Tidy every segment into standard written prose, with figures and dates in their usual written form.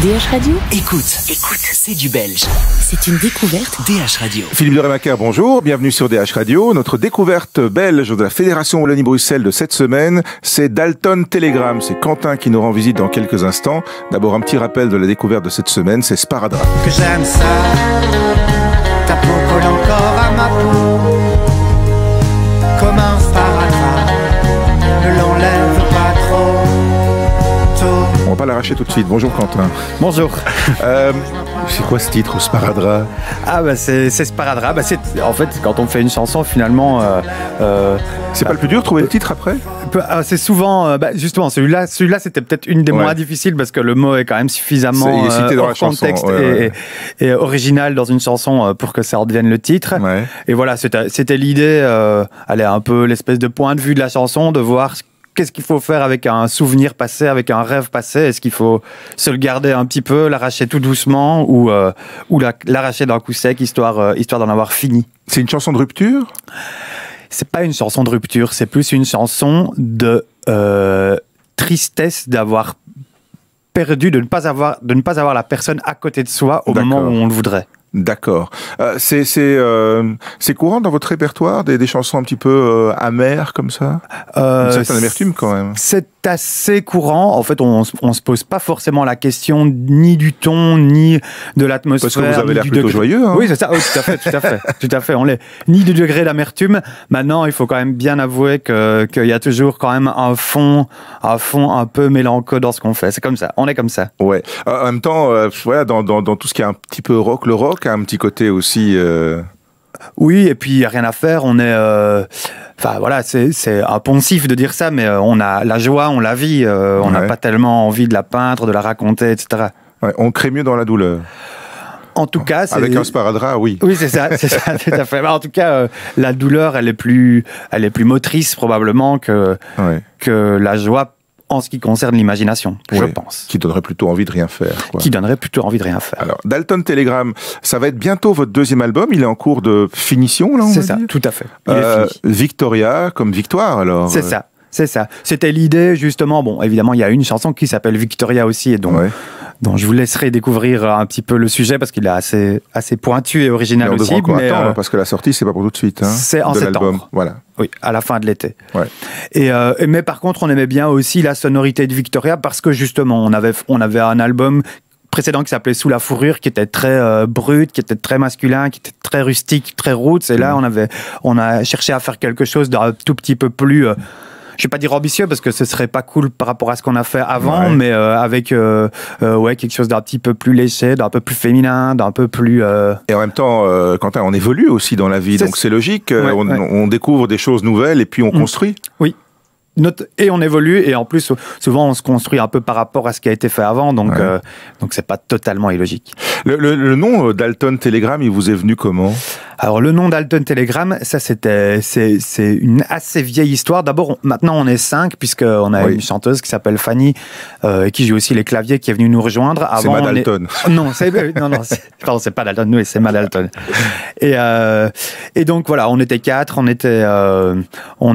DH Radio. Écoute, c'est du belge. C'est une découverte. DH Radio. Philippe de Rémaker, bonjour, bienvenue sur DH Radio. Notre découverte belge de la Fédération Wallonie-Bruxelles de cette semaine, c'est Dalton Telegram. C'est Quentin qui nous rend visite dans quelques instants. D'abord, un petit rappel de la découverte de cette semaine, c'est Sparadrap. Que j'aime ça, ta peau colle encore à ma peau, comme un sparadrap, ne l'enlève pas trop tôt. On va pas l'arracher tout de suite. Bonjour Quentin. Bonjour. C'est quoi ce titre, Sparadrap? Ah bah c'est Sparadrap. Bah en fait, quand on fait une chanson, finalement... c'est pas le plus dur de trouver le titre après? C'est souvent... justement, celui-là c'était peut-être une des moins difficiles parce que le mot est quand même suffisamment il est cité dans la hors contexte chanson, et original dans une chanson pour que ça redevienne le titre. Ouais. Et voilà, c'était l'idée, un peu l'espèce de point de vue de la chanson, de voir qu'est-ce qu'il faut faire avec un souvenir passé, avec un rêve passé. Est-ce qu'il faut se le garder un petit peu, l'arracher tout doucement ou l'arracher d'un coup sec, histoire d'en avoir fini? C'est une chanson de rupture? C'est pas une chanson de rupture, c'est plus une chanson de tristesse d'avoir perdu, de ne pas avoir la personne à côté de soi au moment où on le voudrait. D'accord. C'est courant dans votre répertoire des chansons un petit peu amères comme ça? Une certaine amertume quand même. C'est assez courant. En fait, on se pose pas forcément la question ni du ton, ni de l'atmosphère. Parce que vous avez l'air plutôt joyeux. Hein. Oui, c'est ça. Oui, tout à fait. On l'est. Ni du degré d'amertume. Maintenant, il faut quand même bien avouer qu'il y a toujours quand même un fond un peu mélancolique dans ce qu'on fait. C'est comme ça. On est comme ça. Ouais. En même temps, voilà, dans tout ce qui est un petit peu rock, le rock a un petit côté aussi. Oui, et puis il n'y a rien à faire, on est... Enfin voilà, c'est un poncif de dire ça, mais on a la joie, on la vit, on n'a pas tellement envie de la peindre, de la raconter, etc. Ouais, on crée mieux dans la douleur. En tout cas, c'est... Avec un sparadrap, oui. Oui, c'est ça, tout à fait. En tout cas, la douleur, elle est plus motrice probablement que la joie en ce qui concerne l'imagination, je pense. Qui donnerait plutôt envie de rien faire. Quoi. Qui donnerait plutôt envie de rien faire. Alors, Dalton Telegram, ça va être bientôt votre deuxième album. Il est en cours de finition, là, on va dire. C'est ça, tout à fait. Il est fini. Victoria, comme victoire, alors. C'est ça. C'est ça. C'était l'idée, justement. Bon, évidemment, il y a une chanson qui s'appelle Victoria aussi, et dont je vous laisserai découvrir un petit peu le sujet, parce qu'il est assez pointu et original aussi. On devra encore attendre, parce que la sortie, c'est pas pour tout de suite. Hein, c'est en septembre. Voilà. Oui, à la fin de l'été. Ouais. Mais par contre, on aimait bien aussi la sonorité de Victoria, parce que justement, on avait un album précédent qui s'appelait Sous la fourrure, qui était très brut, qui était très masculin, qui était très rustique, très roots. Et là, on a cherché à faire quelque chose d'un tout petit peu plus... je vais pas dire ambitieux parce que ce serait pas cool par rapport à ce qu'on a fait avant, mais avec quelque chose d'un petit peu plus léger, d'un peu plus féminin, d'un peu plus... Et en même temps, Quentin, on évolue aussi dans la vie, donc c'est logique. On découvre des choses nouvelles et puis on construit. Oui. Et on évolue, et en plus, souvent, on se construit un peu par rapport à ce qui a été fait avant, donc c'est pas totalement illogique. Le nom Dalton Telegram, il vous est venu comment ? Alors, le nom Dalton Telegram, ça, c'est une assez vieille histoire. D'abord, maintenant, on est 5, puisqu'on a une chanteuse qui s'appelle Fanny, qui joue aussi les claviers, qui est venue nous rejoindre. Avant, c'est Madalton. Non, c'est pas Dalton, nous, c'est Madalton. Et donc, voilà, on était 4, on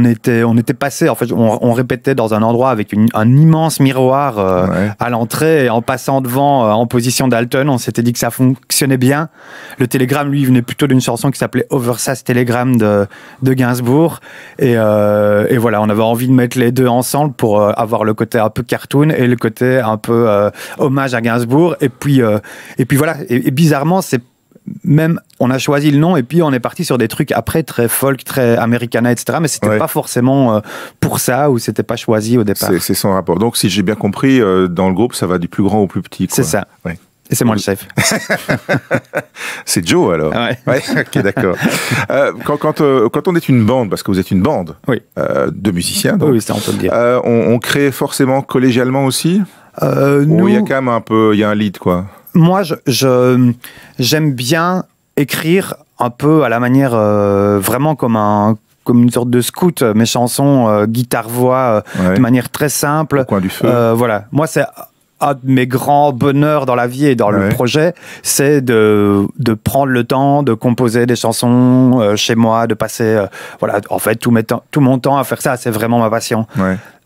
était passés, en fait, on répétait dans un endroit avec un immense miroir à l'entrée, et en passant devant, en position Dalton, on s'était dit que ça fonctionnait bien. Le télégramme, lui, venait plutôt d'une chanson qui s'appelait Oversass Telegram de Gainsbourg, et voilà, on avait envie de mettre les deux ensemble pour avoir le côté un peu cartoon et le côté un peu hommage à Gainsbourg, et puis voilà, et bizarrement, on a choisi le nom, et puis on est parti sur des trucs après très folk, très americana, etc. Mais c'était pas forcément pour ça, ou c'était pas choisi au départ. C'est sans rapport. Donc, si j'ai bien compris, dans le groupe, ça va du plus grand au plus petit, quoi. C'est ça. Ouais. Et c'est moi le chef. C'est Joe, alors. Ouais, ok, d'accord. Quand on est une bande, parce que vous êtes une bande de musiciens, donc, oui, ça on peut le dire. On crée forcément collégialement aussi. Nous, il y a quand même il y a un lead, quoi. Moi, j'aime bien écrire un peu à la manière vraiment comme une sorte de scout, mes chansons guitare-voix de manière très simple. Au coin du feu. Voilà. Moi, c'est un de mes grands bonheurs dans la vie et dans le projet, c'est de prendre le temps de composer des chansons chez moi, de passer, en fait, tout mon temps à faire ça. C'est vraiment ma passion.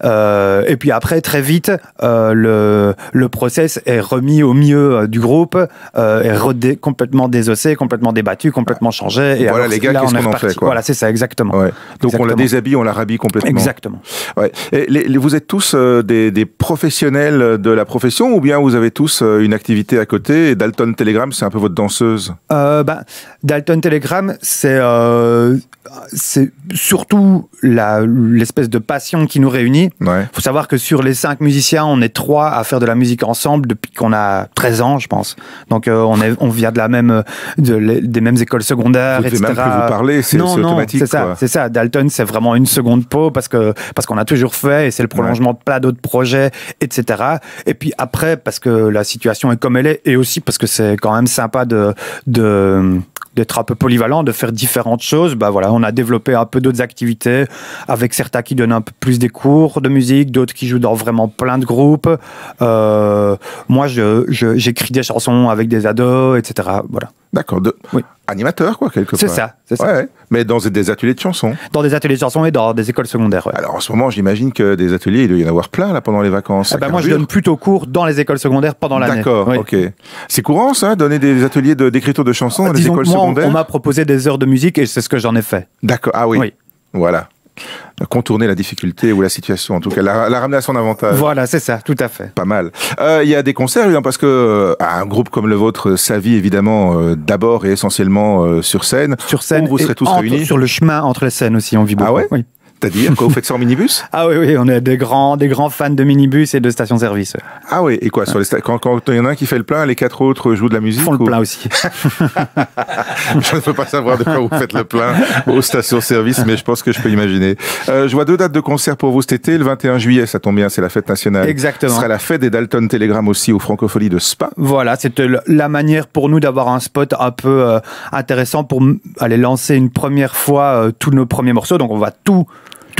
Et puis après, très vite, le process est remis au milieu du groupe, est complètement désossé, complètement débattu, complètement changé. Et voilà alors, les gars, qu'est-ce qu'on en fait, quoi. Voilà, c'est ça, exactement. Ouais. Donc exactement. on la déshabille, on la rhabille complètement. Exactement. Ouais. Et vous êtes tous des professionnels de la profession ou bien vous avez tous une activité à côté et Dalton Telegram, c'est un peu votre danseuse? Dalton Telegram, c'est surtout l'espèce de passion qui nous réunit. Ouais. Faut savoir que sur les 5 musiciens, on est 3 à faire de la musique ensemble depuis qu'on a 13 ans, je pense. Donc on vient de des mêmes écoles secondaires, vous etc. Vous même plus vous parler, c'est automatique. C'est ça. Dalton, c'est vraiment une seconde peau parce qu'on a toujours fait et c'est le prolongement de plein d'autres projets, etc. Et puis après, parce que la situation est comme elle est, et aussi parce que c'est quand même sympa d'être un peu polyvalent, de faire différentes choses. Voilà, on a développé un peu d'autres activités avec certains qui donnent un peu plus des cours de musique, d'autres qui jouent dans vraiment plein de groupes. Moi, j'écris des chansons avec des ados, etc. Voilà. D'accord. Oui. Animateur, quoi, quelque part. C'est ça. Ouais, mais dans des ateliers de chansons. Dans des ateliers de chansons et dans des écoles secondaires. Ouais. Alors en ce moment, j'imagine que des ateliers, il doit y en avoir plein là pendant les vacances. Moi, je donne plutôt cours dans les écoles secondaires pendant l'année. D'accord, oui. Ok. C'est courant, ça, donner des ateliers d'écriture de chansons dans les écoles secondaires? On m'a proposé des heures de musique et c'est ce que j'en ai fait. D'accord. Ah oui. Voilà. Contourner la difficulté ou la situation, en tout cas, la ramener à son avantage. Voilà, c'est ça, tout à fait. Pas mal. Il y a des concerts, évidemment, parce que un groupe comme le vôtre, sa vie, évidemment, d'abord et essentiellement sur scène. Sur scène, où vous serez tous réunis. Sur le chemin entre les scènes aussi, on vit beaucoup. Ah ouais? Oui. C'est-à-dire, quand vous faites ça en minibus? Ah oui, on est des grands fans de minibus et de stations-service. Ah oui, et quoi, sur quand il y en a un qui fait le plein, les 4 autres jouent de la musique? Ils font le plein aussi. Je ne peux pas savoir de quoi vous faites le plein aux stations-service, mais je pense que je peux imaginer. Je vois 2 dates de concert pour vous cet été. Le 21 juillet, ça tombe bien, c'est la fête nationale. Exactement. Ce sera la fête des Dalton Telegram aussi aux Francopholies de Spa. Voilà, c'était la manière pour nous d'avoir un spot un peu intéressant pour aller lancer une première fois tous nos premiers morceaux. Donc on va tout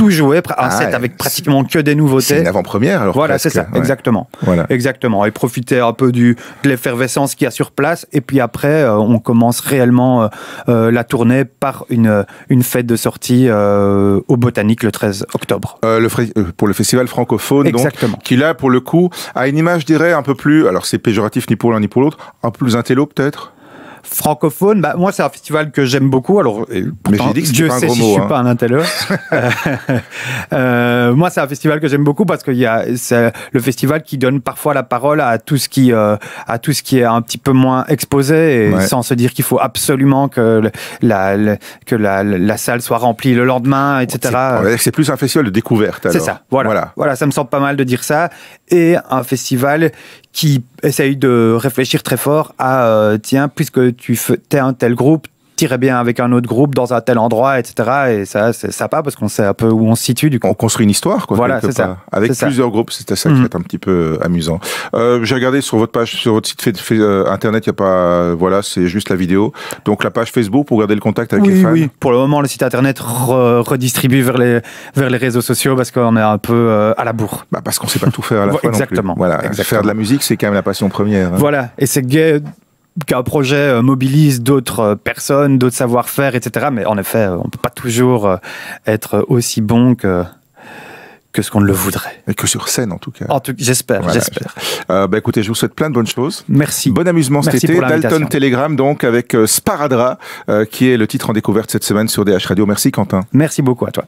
jouer, un set avec pratiquement que des nouveautés. C'est une avant-première alors. Voilà, presque. c'est ça, ouais. Exactement. Voilà. Exactement. Et profiter un peu de l'effervescence qu'il y a sur place. Et puis après, on commence réellement la tournée par une fête de sortie au Botanique le 13 octobre. Pour le festival francophone, exactement. Donc, qui là, pour le coup, a une image, je dirais, un peu plus, alors c'est péjoratif ni pour l'un ni pour l'autre, un peu plus intello peut-être? Francophone, moi c'est un festival que j'aime beaucoup. Alors, mais j'ai dit que Dieu pas un sait gros si mot, je suis pas un intello. Moi c'est un festival que j'aime beaucoup parce que c'est le festival qui donne parfois la parole à tout ce qui est un petit peu moins exposé et sans se dire qu'il faut absolument que la salle soit remplie le lendemain, etc. C'est plus un festival de découverte. C'est ça. Voilà, ça me semble pas mal de dire ça. Et un festival qui essaye de réfléchir très fort à tiens, puisque t'es un tel groupe, t'irais bien avec un autre groupe dans un tel endroit, etc. Et ça, c'est sympa parce qu'on sait un peu où on se situe. Du coup. On construit une histoire, quoi. Voilà, c'est ça. Avec plusieurs groupes, c'était ça qui est un petit peu amusant. J'ai regardé sur votre page, sur votre site internet, il y a pas, voilà, c'est juste la vidéo. Donc la page Facebook pour garder le contact avec les fans. Oui, pour le moment, le site internet redistribue vers les réseaux sociaux parce qu'on est un peu à la bourre. Parce qu'on sait pas tout faire à la fois. Exactement. Non plus. Voilà. Exactement. Faire de la musique, c'est quand même la passion première. Hein. Voilà. Et c'est gai qu'un projet mobilise d'autres personnes, d'autres savoir-faire, etc. Mais en effet, on ne peut pas toujours être aussi bon que ce qu'on le voudrait. Et que sur scène, en tout cas. J'espère, voilà. Écoutez, je vous souhaite plein de bonnes choses. Merci. Bon amusement cet été. Dalton Telegram, donc, avec Sparadra, qui est le titre en découverte cette semaine sur DH Radio. Merci, Quentin. Merci beaucoup à toi.